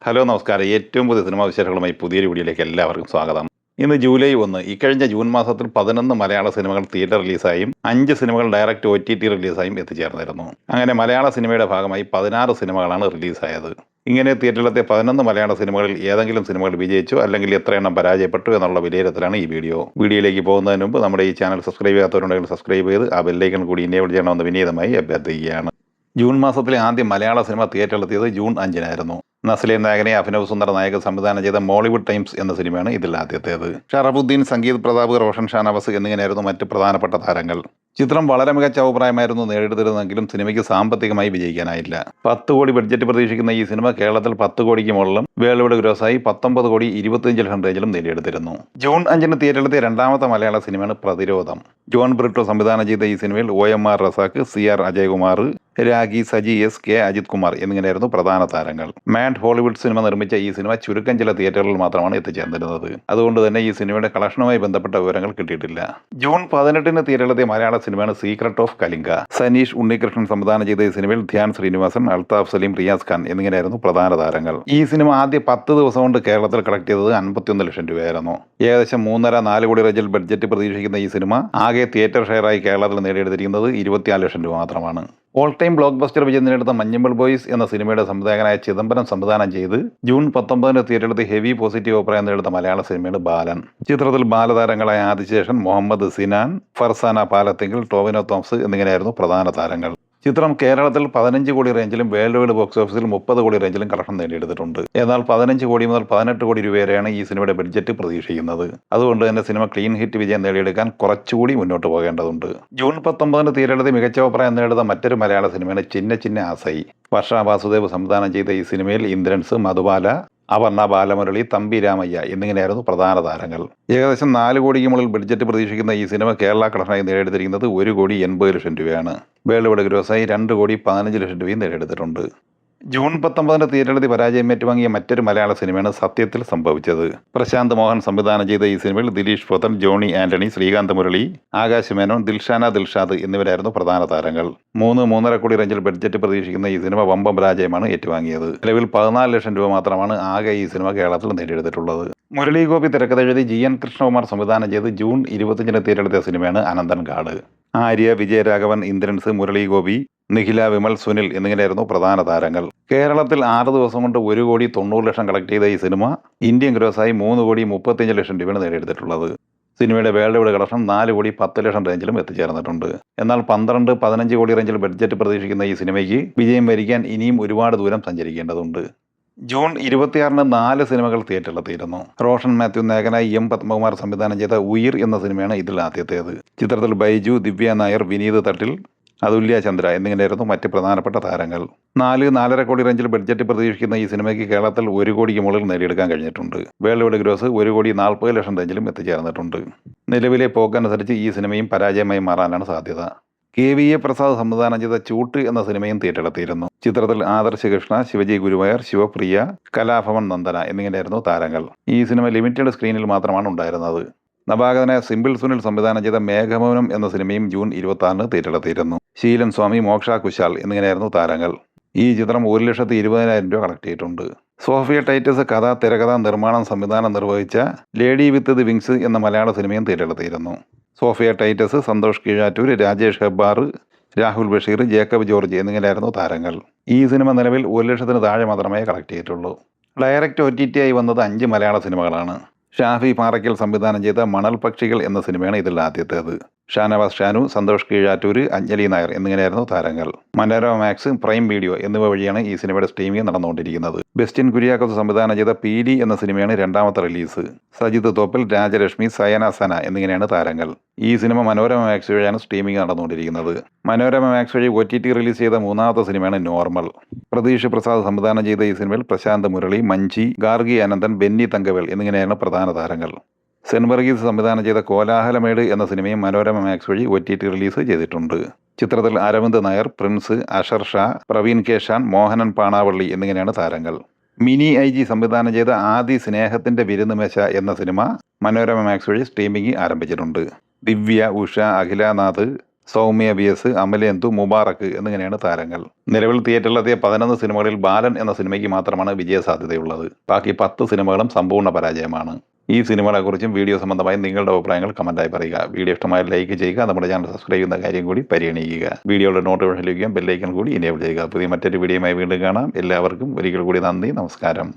Hello നമസ്കാരം. ഏറ്റവും പുതിയ സിനിമാ വിശേഷങ്ങളുമായി പുതിയൊരു വീഡിയോയിലേക്ക് എല്ലാവർക്കും സ്വാഗതം. ഇന്ന് ജൂലൈ 1. ഇക്കഴിഞ്ഞ ജൂൺ മാസത്തിൽ 11 മലയാള സിനിമകൾ തിയേറ്റർ റിലീസായും 5 സിനിമകൾ ഡയറക്റ്റ് OTT റിലീസായും എത്തിച്ചേർന്നിരുന്നു. അങ്ങനെ മലയാള സിനിമയുടെ ഭാഗമായി 16 സിനിമകളാണ് റിലീസായത്. ഇങ്ങനെ തിയേറ്ററിലെത്തിയ 11 മലയാള സിനിമകളിൽ ഏതെങ്കിലും സിനിമകൾ വിജയിച്ചോ അല്ലെങ്കിൽ എത്ര എണ്ണം പരാജയപ്പെട്ടു എന്നുള്ള വിലയിരുത്തലാണ് ഈ വീഡിയോ. വീഡിയോയിലേക്ക് പോകുന്നതിന് മുമ്പ് നമ്മുടെ ഈ ചാനൽ സബ്സ്ക്രൈബ് ചെയ്യാത്തവരുണ്ടെങ്കിൽ സബ്സ്ക്രൈബ് ചെയ്ത് ആ ബെല്ലൈക്കൺ കൂടി എനേബിൾ ചെയ്യണമെന്ന് വിനീതമായി അഭ്യർത്ഥിക്കുകയാണ്. ജൂൺ മാസത്തിലെ ആദ്യ മലയാള സിനിമ തിയേറ്ററിലെത്തിയത് ജൂൺ 5-നായിരുന്നു. നസ്ലിൻ നായകനെ അഭിനവ് സുന്ദർ നായക സംവിധാനം ചെയ്ത മോളിവുഡ് ടൈംസ് എന്ന സിനിമയാണ് ഇതിൽ ആദ്യത്തേത്. ഷറഫുദ്ദീൻ, സംഗീത് പ്രതാപ്, റോഷൻ ഷാനവാസ് എന്നിങ്ങനെയായിരുന്നു മറ്റ് പ്രധാനപ്പെട്ട താരങ്ങൾ. ചിത്രം വളരെ മികച്ച അഭിപ്രായമായിരുന്നു നേടിയെടുത്തിരുന്നെങ്കിലും സിനിമയ്ക്ക് സാമ്പത്തികമായി വിജയിക്കാനായില്ല. 10 കോടി ബഡ്ജറ്റ് പ്രതീക്ഷിക്കുന്ന ഈ സിനിമ കേരളത്തിൽ 10 കോടിക്ക് മുകളിലും വേൾഡ് വൈഡ് ഗ്രോസായി 19 കോടി 25 ലക്ഷം റേഞ്ചിലും നേടിയെടുത്തിരുന്നു. ജൂൺ 5-ന് തിയേറ്ററിലെത്തിയ രണ്ടാമത്തെ മലയാള സിനിമയാണ് പ്രതിരോധം. ജോൺ ബ്രിട്ടോ സംവിധാനം ചെയ്ത ഈ സിനിമയിൽ OMR Razak, CR Ajaykumar, ragi, Saji S, K Ajith Kumar എന്നിങ്ങനെയായിരുന്നു പ്രധാന താരങ്ങൾ. മാഡ് ഹോളിവുഡ് സിനിമ നിർമ്മിച്ച ഈ സിനിമ ചുരുക്കം ചില തിയേറ്ററുകളിൽ മാത്രമാണ് എത്തിച്ചേർന്നിരുന്നത്. അതുകൊണ്ട് തന്നെ ഈ സിനിമയുടെ കളക്ഷനുമായി ബന്ധപ്പെട്ട വിവരങ്ങൾ കിട്ടിയിട്ടില്ല. ജൂൺ 18-ന് തിയേറ്ററിലെത്തിയ മലയാള സിനിമയാണ് സീക്രട്ട് ഓഫ് കലിംഗ. സനീഷ് ഉണ്ണികൃഷ്ണൻ സംവിധാനം ചെയ്ത ഈ സിനിമയിൽ ധ്യാൻ ശ്രീനിവാസൻ, അൽതാഫ് സലീം, റിയാസ് ഖാൻ എന്നിങ്ങനെയായിരുന്നു പ്രധാന താരങ്ങൾ. ഈ സിനിമ ആദ്യ 10 ദിവസം കൊണ്ട് കേരളത്തിൽ കളക്ട് ചെയ്തത് 51 ലക്ഷം രൂപയായിരുന്നു. ഏകദേശം 3.5-4 കോടി റേഞ്ചിൽ ബഡ്ജറ്റ് പ്രതീക്ഷിക്കുന്ന ഈ സിനിമ ആകെ തിയേറ്റർ ഷെയറായി കേരളത്തിൽ നേടിയെടുത്തിരിക്കുന്നത് 24 ലക്ഷം രൂപ മാത്രമാണ്. ഓൾ ടൈം ബ്ലോക്ക് ബസ്റ്റർ വിജയം നേടിയെടുത്ത മഞ്ഞുമൽ ബോയ്സ് എന്ന സിനിമയുടെ സംവിധായകനായ ചിദംബരം സംവിധാനം ചെയ്ത് ജൂൺ 19-ന് തിയേറ്ററിലെത്തി ഹെവി പോസിറ്റീവ് അഭിപ്രായം നേടിയെടുത്ത മലയാള സിനിമയാണ് ബാലൻ. ചിത്രത്തിൽ ബാലതാരങ്ങളായ ആദിശേഷൻ, മുഹമ്മദ് സിനാൻ, ഫർസാന പാലത്തിങ്കൽ, ടോവിനോ തോമസ് എന്നിങ്ങനെയായിരുന്നു പ്രധാന താരങ്ങൾ. ചിത്രം കേരളത്തിൽ 15 കോടി റേഞ്ചിലും വേൾഡ് വൈഡ് ബോക്സ് ഓഫീസിൽ 30 കോടി റേഞ്ചിലും കളക്ഷൻ നേടിയെടുത്തിട്ടുണ്ട്. എന്നാൽ 15 കോടി മുതൽ 18 കോടി രൂപ വരെയാണ് ഈ സിനിമയുടെ ബഡ്ജറ്റ് പ്രതീക്ഷിക്കുന്നത്. അതുകൊണ്ട് തന്നെ സിനിമ ക്ലീൻ ഹിറ്റ് വിജയം നേടിയെടുക്കാൻ കുറച്ചുകൂടി മുന്നോട്ട് പോകേണ്ടതുണ്ട്. ജൂൺ 19-ന് തിയേറ്ററിലെത്തി മികച്ച അഭിപ്രായം നേടുന്ന മറ്റൊരു മലയാള സിനിമയാണ് ചിന്ന ചിന്ന ആസൈ. വർഷ വാസുദേവ് സംവിധാനം ചെയ്ത ഈ സിനിമയിൽ ഇന്ദ്രൻസ്, മധുബാല, അപർണ ബാലമുരളി, തമ്പി രാമയ്യ എന്നിങ്ങനെയായിരുന്നു പ്രധാന താരങ്ങൾ. ഏകദേശം 4 കോടിക്ക് മുകളിൽ ബഡ്ജറ്റ് പ്രതീക്ഷിക്കുന്ന ഈ സിനിമ കേരള കളക്ഷനായി നേടിയെടുത്തിരിക്കുന്നത് 1 കോടി 80 ലക്ഷം രൂപയാണ്. വേൾഡ് വൈഡ് ഗ്രോസായി 2 കോടി 15 ലക്ഷം രൂപയും നേടിയെടുത്തിട്ടുണ്ട്. ജൂൺ 19-ന് തിയേറ്ററിലെത്തി പരാജയം ഏറ്റുവാങ്ങിയ മറ്റൊരു മലയാള സിനിമയാണ് സത്യത്തിൽ സംഭവിച്ചത്. പ്രശാന്ത് മോഹൻ സംവിധാനം ചെയ്ത ഈ സിനിമയിൽ ദിലീഷ് പോത്തൻ, ജോണി ആന്റണി, ശ്രീകാന്ത് മുരളി, ആകാശ് മേനോൻ, ദിൽഷാന ദിൽഷാദ് എന്നിവരായിരുന്നു പ്രധാന താരങ്ങൾ. 3-3.5 കോടി റേഞ്ചിൽ ബഡ്ജറ്റ് പ്രതീക്ഷിക്കുന്ന ഈ സിനിമ വമ്പം പരാജയമാണ് ഏറ്റുവാങ്ങിയത്. നിലവിൽ 14 ലക്ഷം രൂപ മാത്രമാണ് ആകെ ഈ സിനിമ കേരളത്തിൽ നേടിയെടുത്തിട്ടുള്ളത്. മുരളി ഗോപി തിരക്കഥ എഴുതി GN കൃഷ്ണകുമാർ സംവിധാനം ചെയ്ത് ജൂൺ 25-ന് തിയേറ്ററിലെത്തിയ സിനിമയാണ് അനന്തൻകാട്. ആര്യ, വിജയരാഘവൻ, ഇന്ദ്രൻസ്, മുരളി ഗോപി, നിഖില, വിമൽ, സുനിൽ എന്നിങ്ങനെയായിരുന്നു പ്രധാന താരങ്ങൾ. കേരളത്തിൽ 6 ദിവസം കൊണ്ട് 1 കോടി 90 ലക്ഷം കളക്ട് ചെയ്ത ഈ സിനിമ ഇന്ത്യൻ ഗ്രോസായി 3 കോടി 35 ലക്ഷം രൂപയാണ് നേടിയെടുത്തിട്ടുള്ളത്. സിനിമയുടെ വേൾഡ് വൈഡ് കളക്ഷൻ 4 കോടി 10 ലക്ഷം റേഞ്ചിലും എത്തിച്ചേർന്നിട്ടുണ്ട്. എന്നാൽ 12-15 കോടി റേഞ്ചിൽ ബഡ്ജറ്റ് പ്രതീക്ഷിക്കുന്ന ഈ സിനിമയ്ക്ക് വിജയം വരിക്കാൻ ഇനിയും ഒരുപാട് ദൂരം സഞ്ചരിക്കേണ്ടതുണ്ട്. ജൂൺ 26-ന് 4 സിനിമകൾ തിയേറ്ററിലെത്തിയിരുന്നു. റോഷൻ മാത്യു നായകനായി M പത്മകുമാർ സംവിധാനം ചെയ്ത ഉയിർ എന്ന സിനിമയാണ് ഇതിൽ ആദ്യത്തേത്. ചിത്രത്തിൽ ബൈജു, ദിവ്യ നായർ, വിനീത് തട്ടിൽ, അതുല്യ ചന്ദ്ര എന്നിങ്ങനെയായിരുന്നു മറ്റ് പ്രധാനപ്പെട്ട താരങ്ങൾ. 4-4.5 കോടി റേഞ്ചിൽ ബഡ്ജറ്റ് പ്രതീക്ഷിക്കുന്ന ഈ സിനിമയ്ക്ക് കേരളത്തിൽ 1 കോടിക്ക് മുകളിൽ നേടിയെടുക്കാൻ കഴിഞ്ഞിട്ടുണ്ട്. വേൾഡ് വൈഡ് ഗ്രോസ് 1 കോടി 40 ലക്ഷം റേഞ്ചിലും എത്തിച്ചേർന്നിട്ടുണ്ട്. നിലവിലെ പോക്കനുസരിച്ച് ഈ സിനിമയും പരാജയമായി മാറാനാണ് സാധ്യത. KVA പ്രസാദ് സംവിധാനം ചെയ്ത ചൂട്ട് എന്ന സിനിമയും തിയേറ്ററിലെത്തിയിരുന്നു. ചിത്രത്തിൽ ആദർശ് കൃഷ്ണ, ശിവജി ഗുരുവായൂർ, ശിവപ്രിയ, കലാഭവൻ നന്ദന എന്നിങ്ങനെയായിരുന്നു താരങ്ങൾ. ഈ സിനിമ ലിമിറ്റഡ് സ്ക്രീനിൽ മാത്രമാണ് ഉണ്ടായിരുന്നത്. നവാഗതനായ സിമ്പിൾ സുനിൽ സംവിധാനം ചെയ്ത മേഘമൗനം എന്ന സിനിമയും ജൂൺ 26-ന് തിയേറ്ററിലെത്തിയിരുന്നു. ശീലൻ സ്വാമി, മോക്ഷ കുശാൽ എന്നിങ്ങനെയായിരുന്നു താരങ്ങൾ. ഈ ചിത്രം 1,20,000 രൂപ കളക്ട് ചെയ്തിട്ടുണ്ട്. സോഫിയ ടൈറ്റസ് കഥ, തിരക്കഥ, നിർമ്മാണം, സംവിധാനം നിർവഹിച്ച ലേഡി വിത്ത് ദി വിങ്സ് എന്ന മലയാള സിനിമയും തിയേറ്ററിലെത്തിയിരുന്നു. സോഫിയ ടൈറ്റസ്, സന്തോഷ് കീഴാറ്റൂർ, രാജേഷ് ഹെബ്ബാർ, രാഹുൽ ബഷീർ, ജേക്കബ് ജോർജ് എന്നിങ്ങനെയായിരുന്നു താരങ്ങൾ. ഈ സിനിമ നിലവിൽ 1 ലക്ഷത്തിന് താഴെ മാത്രമേ കളക്ട് ചെയ്തിട്ടുള്ളൂ. ഡയറക്റ്റ് OTT ആയി വന്നത് 5 മലയാള സിനിമകളാണ്. ഷാഫി പാറയ്ക്കൽ സംവിധാനം ചെയ്ത മണൽ പക്ഷികൾ എന്ന സിനിമയാണ് ഇതിൽ ആദ്യത്തേത്. ഷാനവാസ് ഷാനു, സന്തോഷ് കീഴാറ്റൂര്, അഞ്ജലി നായർ എന്നിങ്ങനെയായിരുന്നു താരങ്ങൾ. മനോരമ മാക്സ്, പ്രൈം വീഡിയോ എന്നിവ വഴിയാണ് ഈ സിനിമയുടെ സ്ട്രീമിംഗ് നടന്നുകൊണ്ടിരിക്കുന്നത്. ബെസ്റ്റിൻ കുര്യാക്കോസ് സംവിധാനം ചെയ്ത പീലി എന്ന സിനിമയാണ് രണ്ടാമത്തെ റിലീസ്. സജിത് തോപ്പിൽ, രാജലക്ഷ്മി, സയന സന എന്നിങ്ങനെയാണ് താരങ്ങൾ. ഈ സിനിമ മനോരമ മാക്സ് വഴിയാണ് സ്ട്രീമിംഗ് നടന്നുകൊണ്ടിരിക്കുന്നത്. മനോരമ മാക്സ് വഴി OTT റിലീസ് ചെയ്ത 3ാമത്തെ സിനിമയാണ് നോർമൽ. പ്രതീഷ് പ്രസാദ് സംവിധാനം ചെയ്ത ഈ സിനിമയിൽ പ്രശാന്ത് മുരളി, മഞ്ചി, ഗാർഗി അനന്തൻ, ബെന്നി തങ്കവേൽ എന്നിങ്ങനെയാണ് പ്രധാന താരങ്ങൾ. സെൻ വർഗീസ് സംവിധാനം ചെയ്ത കോലാഹലമേട് എന്ന സിനിമയും മനോരമ മാക്സ് വഴി OTT റിലീസ് ചെയ്തിട്ടുണ്ട്. ചിത്രത്തിൽ അരവിന്ദ് നായർ, പ്രിൻസ്, അഷർ ഷാ, പ്രവീൺ കെ ഷാൻ, മോഹനൻ പാണാവള്ളി എന്നിങ്ങനെയാണ് താരങ്ങൾ. മിനി IG സംവിധാനം ചെയ്ത ആദി സ്നേഹത്തിൻ്റെ വിരുന്നുമേശ എന്ന സിനിമ മനോരമ മാക്സ് വഴി സ്ട്രീമിംഗ് ആരംഭിച്ചിട്ടുണ്ട്. ദിവ്യ, ഉഷ, അഖിലനാഥ്, സൗമ്യ BS, അമലേന്ദു, മുബാറക്ക് എന്നിങ്ങനെയാണ് താരങ്ങൾ. നിലവിൽ തിയേറ്ററിലെത്തിയ 11 സിനിമകളിൽ ബാലൻ എന്ന സിനിമയ്ക്ക് മാത്രമാണ് വിജയസാധ്യതയുള്ളത്. ബാക്കി 10 സിനിമകളും സമ്പൂർണ്ണ പരാജയമാണ്. ഈ സിനിമകളെക്കുറിച്ചും വീഡിയോ സംബന്ധമായി നിങ്ങളുടെ അഭിപ്രായങ്ങൾ കമൻറ്റായി പറയുക. വീഡിയോ ഇഷ്ടമായ ലൈക്ക് ചെയ്യുക. നമ്മുടെ ചാനൽ സബ്സ്ക്രൈബ് ചെയ്യുന്ന കാര്യം കൂടി പരിഗണിക്കുക. വീഡിയോയുടെ നോട്ടിഫിക്കേഷൻ ലഭിക്കാൻ ബെല്ലൈക്കൺ കൂടി എനേബിൾ ചെയ്യുക. പുതിയ മറ്റൊരു വീഡിയോയുമായി വീണ്ടും കാണാം. എല്ലാവർക്കും ഒരിക്കൽ കൂടി നന്ദി, നമസ്കാരം.